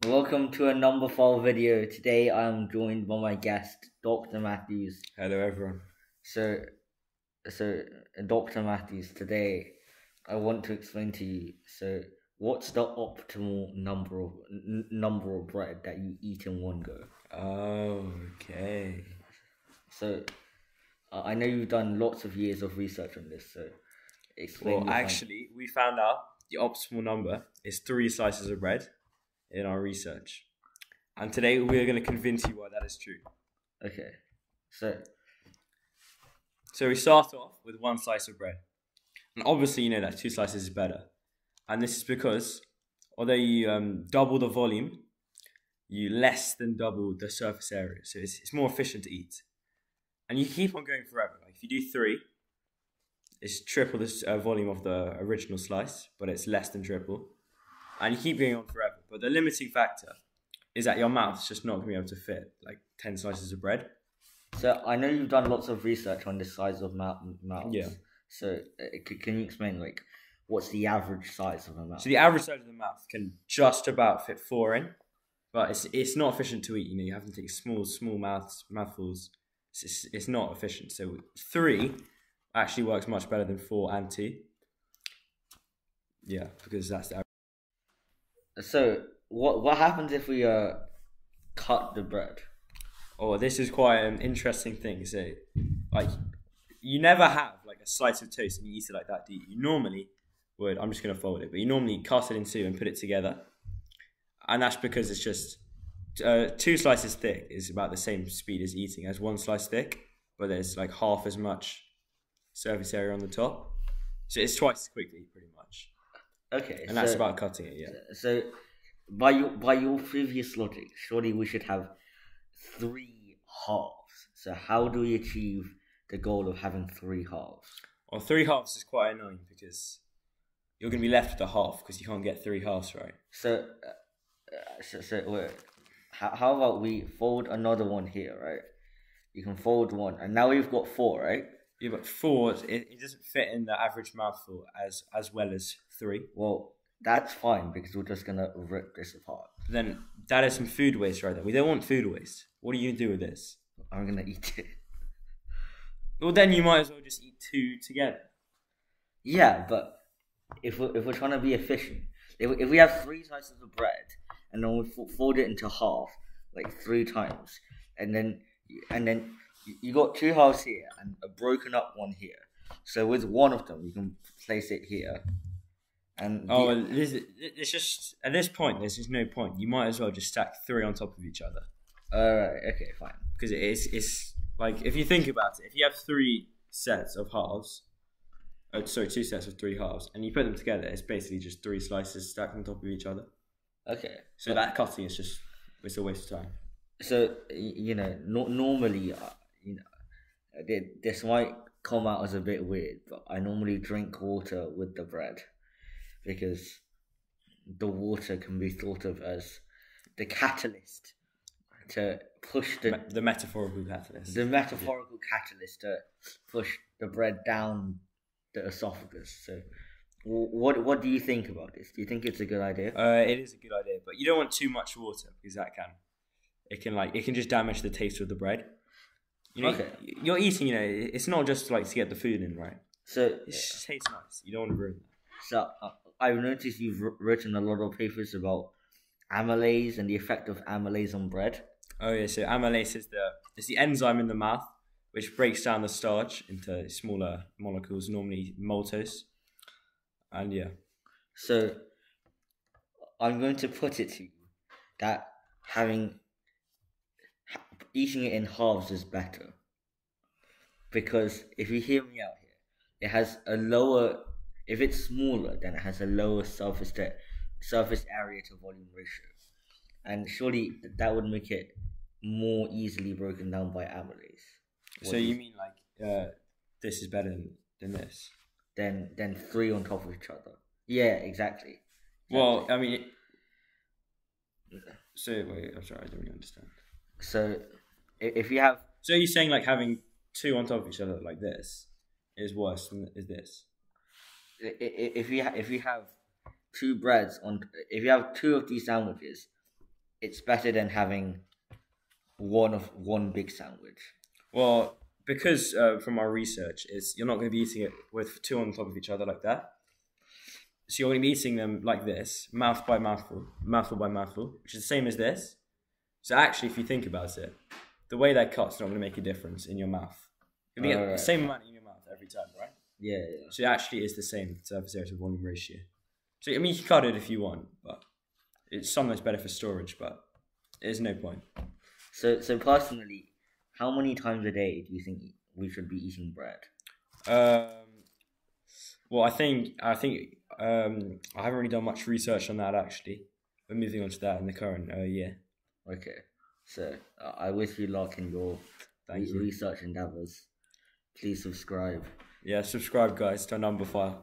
Welcome to a Numberfile video. Today I'm joined by my guest, Dr. Matthews. Hello, everyone. So, so Dr. Matthews, today I want to explain to you. What's the optimal number of bread that you eat in one go? Oh, okay. So, I know you've done lots of years of research on this. So, explain. Well, actually, we found out the optimal number is 3 slices of bread in our research. And today we're going to convince you why that is true. Okay. So we start off with 1 slice of bread. And obviously, you know that 2 slices is better. And this is because, although you double the volume, you less than double the surface area. So it's more efficient to eat. And you keep on going forever. Like if you do 3, it's triple the volume of the original slice, but it's less than triple. And you keep going on forever. But the limiting factor is that your mouth's just not going to be able to fit like 10 slices of bread. So I know you've done lots of research on the size of mouths. Yeah. So can you explain what's the average size of a mouth? So the average size of the mouth can just about fit 4 in, but it's not efficient to eat. You know, you have to take small mouthfuls. It's not efficient. So 3 actually works much better than 4 and 2. Yeah, because that's the average. So what happens if we cut the bread? Oh, this is quite an interesting thing. So, like, you never have like a slice of toast and you eat it like that, do you? You normally would. I'm just gonna fold it, but you normally cut it in 2 and put it together, and that's because it's just 2 slices thick is about the same speed as eating as 1 slice thick, but there's like half as much surface area on the top, so it's twice as quickly, pretty much. Okay, and that's about cutting it. Yeah. So by your previous logic, surely we should have 3 halves. So how do we achieve the goal of having 3 halves? Well, 3 halves is quite annoying because you're going to be left with a half because you can't get 3 halves right. So wait, how about we fold another one here, right? You can fold 1, and now we've got 4, right? Yeah, but 4, it doesn't fit in the average mouthful as well as 3. Well, that's fine because we're just gonna rip this apart. But then that is some food waste right there. We don't want food waste. What are you gonna do with this? I'm gonna eat it. Well, then you might as well just eat 2 together. Yeah, but if we're trying to be efficient, if we have 3 slices of bread and then we fold it into half like 3 times, and then you got 2 halves here and a broken up one here. So with one of them, you can place it here. And it's just at this point, there's just no point. You might as well just stack 3 on top of each other. Alright, okay, fine. Because it's like if you think about it, if you have 3 sets of halves, 2 sets of 3 halves, and you put them together, it's basically just 3 slices stacked on top of each other. Okay. So that cutting is it's a waste of time. So normally, this might come out as a bit weird, but I normally drink water with the bread because the water can be thought of as the catalyst to push the metaphorical catalyst. The metaphorical catalyst to push the bread down the esophagus. So, what do you think about this? Do you think it's a good idea? It is a good idea, but you don't want too much water because it can just damage the taste of the bread. You know, okay. You're eating. You know, it's not just like to get the food in, right? So it just tastes nice. You don't want to ruin that. So I've noticed you've written a lot of papers about amylase and the effect of amylase on bread. Oh yeah, so amylase is the enzyme in the mouth which breaks down the starch into smaller molecules, normally maltose. And yeah. So I'm going to put it to you that eating it in halves is better. Because if you hear me out here, it has a lower, if it's smaller, then it has a lower surface area to volume ratio. And surely that would make it more easily broken down by amylase. So you mean like this is better than this? Than 3 on top of each other. Yeah, exactly. Well, I mean... So, wait, I'm sorry, I don't really understand. So, if you have... So you're saying like having 2 on top of each other like this is worse than is this? If you have 2 breads if you have 2 of these sandwiches it's better than having one big sandwich? Well, because from our research, is you're not going to be eating it with two on top of each other like that. So you're going to be eating them like this, mouthful by mouthful, which is the same as this. So actually, if you think about it, the way they're cut is not going to make a difference in your mouth. You'll get the same amount in your mouth every time, right? Yeah. So it actually is the same surface area to volume ratio. So I mean, you can cut it if you want, but it's sometimes better for storage, but there's no point. So personally, how many times a day do you think we should be eating bread? Well, I haven't really done much research on that actually. We're moving on to that in the current year. Okay, so I wish you luck in your research endeavors. Please subscribe. Yeah, subscribe guys to Numberfile.